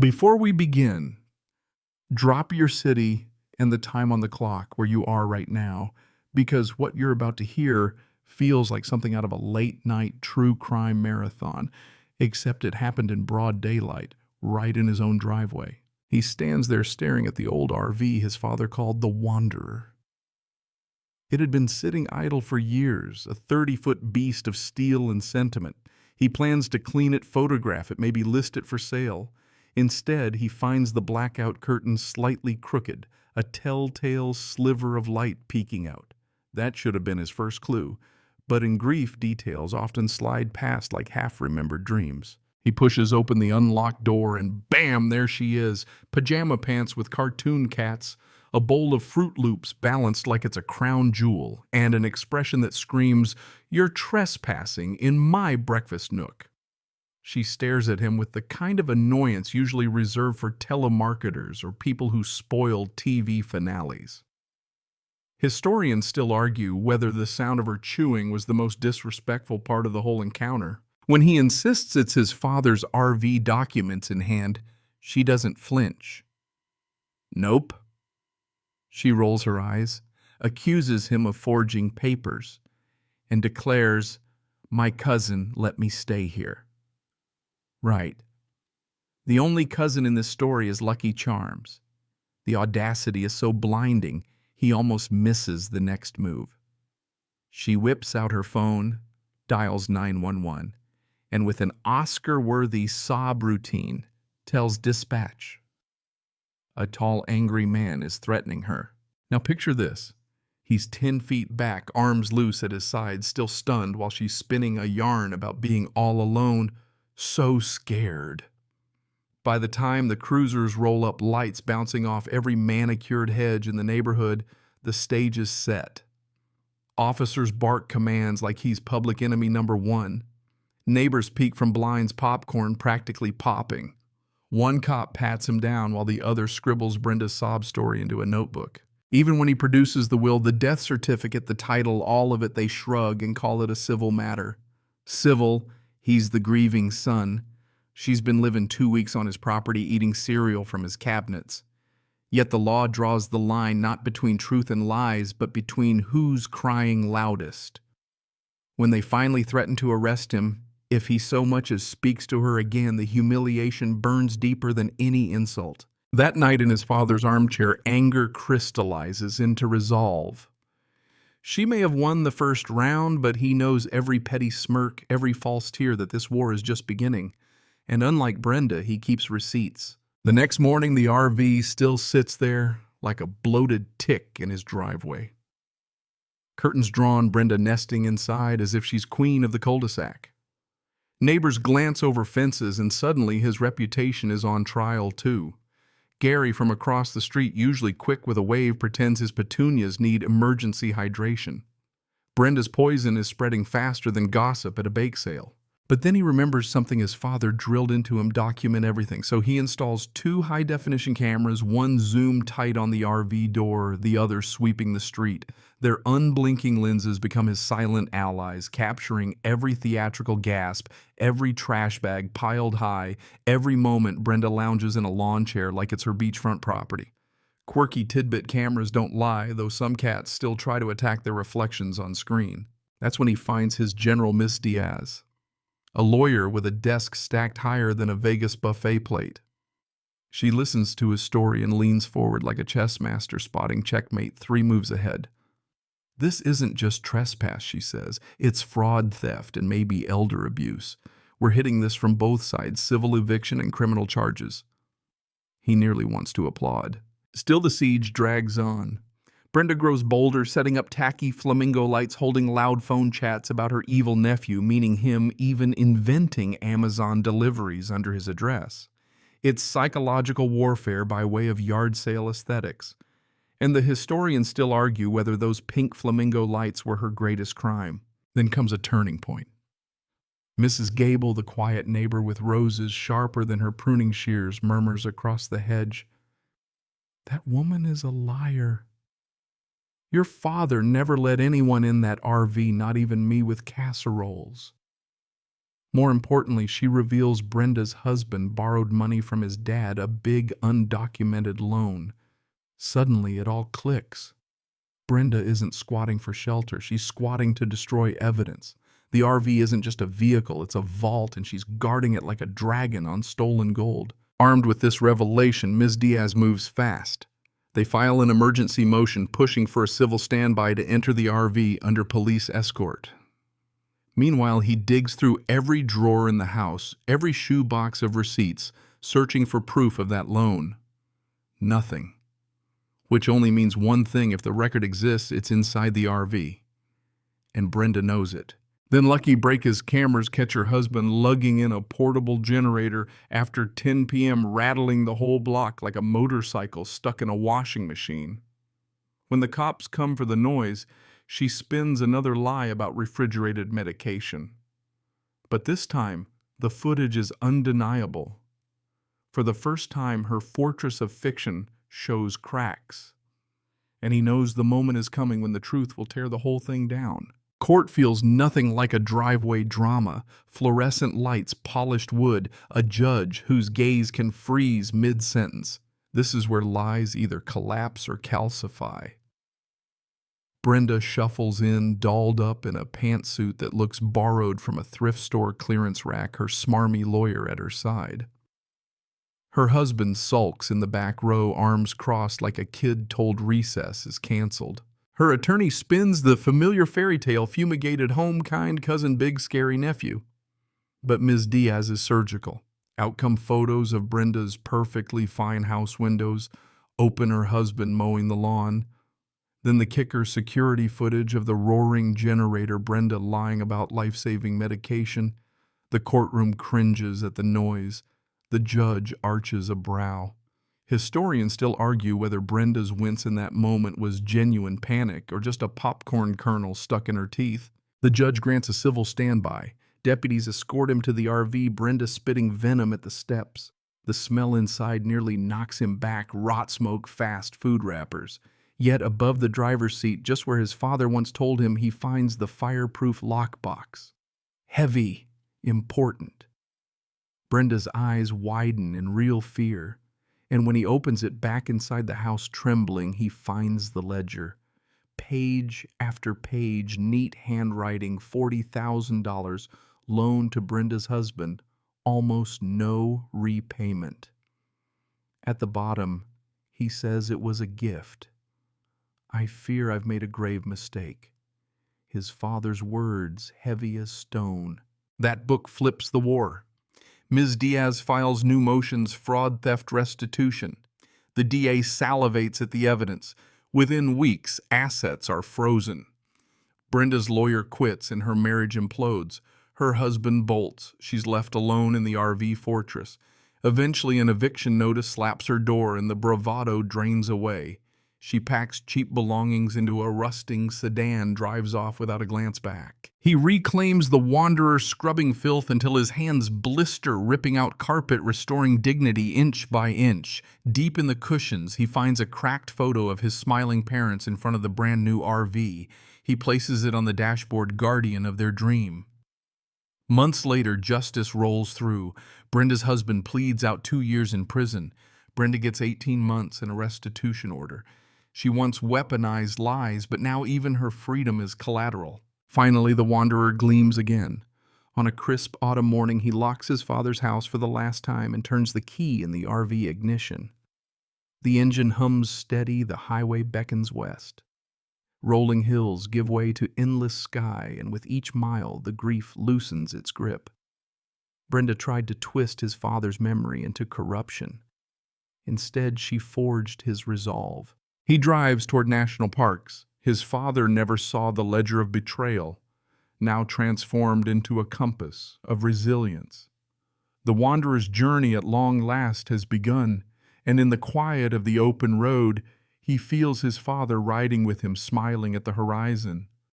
Before we begin, drop your city and the time on the clock where you are right now, because what you're about to hear feels like something out of a late night true crime marathon, except it happened in broad daylight, right in his own driveway. He stands there staring at the old RV his father called the Wanderer. It had been sitting idle for years, a 30-foot beast of steel and sentiment. He plans to clean it, photograph it, maybe list it for sale. Instead, he finds the blackout curtain slightly crooked, a telltale sliver of light peeking out. That should have been his first clue, but in grief, details often slide past like half-remembered dreams. He pushes open the unlocked door and bam, there she is, pajama pants with cartoon cats, a bowl of Fruit Loops balanced like it's a crown jewel, and an expression that screams, "You're trespassing in my breakfast nook." She stares at him with the kind of annoyance usually reserved for telemarketers or people who spoil TV finales. Historians still argue whether the sound of her chewing was the most disrespectful part of the whole encounter. When he insists it's his father's RV documents in hand, she doesn't flinch. Nope. She rolls her eyes, accuses him of forging papers, and declares, "My cousin let me stay here." Right. The only cousin in this story is Lucky Charms. The audacity is so blinding, he almost misses the next move. She whips out her phone, dials 911, and with an Oscar-worthy sob routine, tells dispatch. A tall, angry man is threatening her. Now picture this. He's 10 feet back, arms loose at his sides, still stunned while she's spinning a yarn about being all alone, so scared. By the time the cruisers roll up, lights bouncing off every manicured hedge in the neighborhood, the stage is set. Officers bark commands like he's public enemy number one. Neighbors peek from blinds, popcorn practically popping. One cop pats him down while the other scribbles Brenda's sob story into a notebook. Even when he produces the will, the death certificate, the title, all of it, they shrug and call it a civil matter. Civil, he's the grieving son. She's been living 2 weeks on his property, eating cereal from his cabinets. Yet the law draws the line not between truth and lies, but between who's crying loudest. When they finally threaten to arrest him, if he so much as speaks to her again, the humiliation burns deeper than any insult. That night in his father's armchair, anger crystallizes into resolve. She may have won the first round, but he knows every petty smirk, every false tear that this war is just beginning. And unlike Brenda, he keeps receipts. The next morning, the RV still sits there like a bloated tick in his driveway. Curtains drawn, Brenda nesting inside as if she's queen of the cul-de-sac. Neighbors glance over fences, and suddenly his reputation is on trial too. Gary from across the street, usually quick with a wave, pretends his petunias need emergency hydration. Brenda's poison is spreading faster than gossip at a bake sale. But then he remembers something his father drilled into him: document everything. So he installs 2 high-definition cameras, one zoomed tight on the RV door, the other sweeping the street. Their unblinking lenses become his silent allies, capturing every theatrical gasp, every trash bag piled high, every moment Brenda lounges in a lawn chair like it's her beachfront property. Quirky tidbit cameras don't lie, though some cats still try to attack their reflections on screen. That's when he finds his General Miss Diaz, a lawyer with a desk stacked higher than a Vegas buffet plate. She listens to his story and leans forward like a chess master spotting checkmate 3 moves ahead. "This isn't just trespass," she says. "It's fraud, theft, and maybe elder abuse. We're hitting this from both sides, civil eviction and criminal charges." He nearly wants to applaud. Still, the siege drags on. Brenda grows bolder, setting up tacky flamingo lights, holding loud phone chats about her evil nephew, meaning him, even inventing Amazon deliveries under his address. It's psychological warfare by way of yard sale aesthetics. And the historians still argue whether those pink flamingo lights were her greatest crime. Then comes a turning point. Mrs. Gable, the quiet neighbor with roses sharper than her pruning shears, murmurs across the hedge, "That woman is a liar. Your father never let anyone in that RV, not even me with casseroles." More importantly, she reveals Brenda's husband borrowed money from his dad, a big undocumented loan. Suddenly, it all clicks. Brenda isn't squatting for shelter, she's squatting to destroy evidence. The RV isn't just a vehicle, it's a vault, and she's guarding it like a dragon on stolen gold. Armed with this revelation, Ms. Diaz moves fast. They file an emergency motion pushing for a civil standby to enter the RV under police escort. Meanwhile, he digs through every drawer in the house, every shoebox of receipts, searching for proof of that loan. Nothing. Which only means one thing: if the record exists, it's inside the RV. And Brenda knows it. Then Lucky Breaka's cameras catch her husband lugging in a portable generator after 10 p.m., rattling the whole block like a motorcycle stuck in a washing machine. When the cops come for the noise, she spins another lie about refrigerated medication. But this time, the footage is undeniable. For the first time, her fortress of fiction shows cracks. And he knows the moment is coming when the truth will tear the whole thing down. Court feels nothing like a driveway drama. Fluorescent lights, polished wood, a judge whose gaze can freeze mid-sentence. This is where lies either collapse or calcify. Brenda shuffles in, dolled up in a pantsuit that looks borrowed from a thrift store clearance rack, her smarmy lawyer at her side. Her husband sulks in the back row, arms crossed like a kid told recess is canceled. Her attorney spins the familiar fairy tale fumigated home, kind cousin, big scary nephew. But Ms. Diaz is surgical. Out come photos of Brenda's perfectly fine house windows, open her husband mowing the lawn. Then the kicker: security footage of the roaring generator, Brenda lying about life-saving medication. The courtroom cringes at the noise. The judge arches a brow. Historians still argue whether Brenda's wince in that moment was genuine panic or just a popcorn kernel stuck in her teeth. The judge grants a civil standby. Deputies escort him to the RV, Brenda spitting venom at the steps. The smell inside nearly knocks him back: rot smoke, fast food wrappers. Yet above the driver's seat, just where his father once told him, he finds the fireproof lockbox. Heavy, important. Brenda's eyes widen in real fear. And when he opens it, back inside the house, trembling, he finds the ledger. Page after page, neat handwriting, $40,000 loaned to Brenda's husband, almost no repayment. At the bottom, he says it was a gift. I fear I've made a grave mistake. His father's words, heavy as stone. That book flips the war. Ms. Diaz files new motions: fraud, theft, restitution. The DA salivates at the evidence. Within weeks, assets are frozen. Brenda's lawyer quits and her marriage implodes. Her husband bolts. She's left alone in the RV fortress. Eventually, an eviction notice slaps her door and the bravado drains away. She packs cheap belongings into a rusting sedan, drives off without a glance back. He reclaims the wanderer, scrubbing filth until his hands blister, ripping out carpet, restoring dignity inch by inch. Deep in the cushions, he finds a cracked photo of his smiling parents in front of the brand new RV. He places it on the dashboard, guardian of their dream. Months later, justice rolls through. Brenda's husband pleads out 2 years in prison. Brenda gets 18 months and a restitution order. She once weaponized lies, but now even her freedom is collateral. Finally, the wanderer gleams again. On a crisp autumn morning, he locks his father's house for the last time and turns the key in the RV ignition. The engine hums steady, the highway beckons west. Rolling hills give way to endless sky, and with each mile, the grief loosens its grip. Brenda tried to twist his father's memory into corruption. Instead, she forged his resolve. He drives toward national parks. His father never saw the ledger of betrayal, now transformed into a compass of resilience. The wanderer's journey at long last has begun, and in the quiet of the open road, he feels his father riding with him, smiling at the horizon.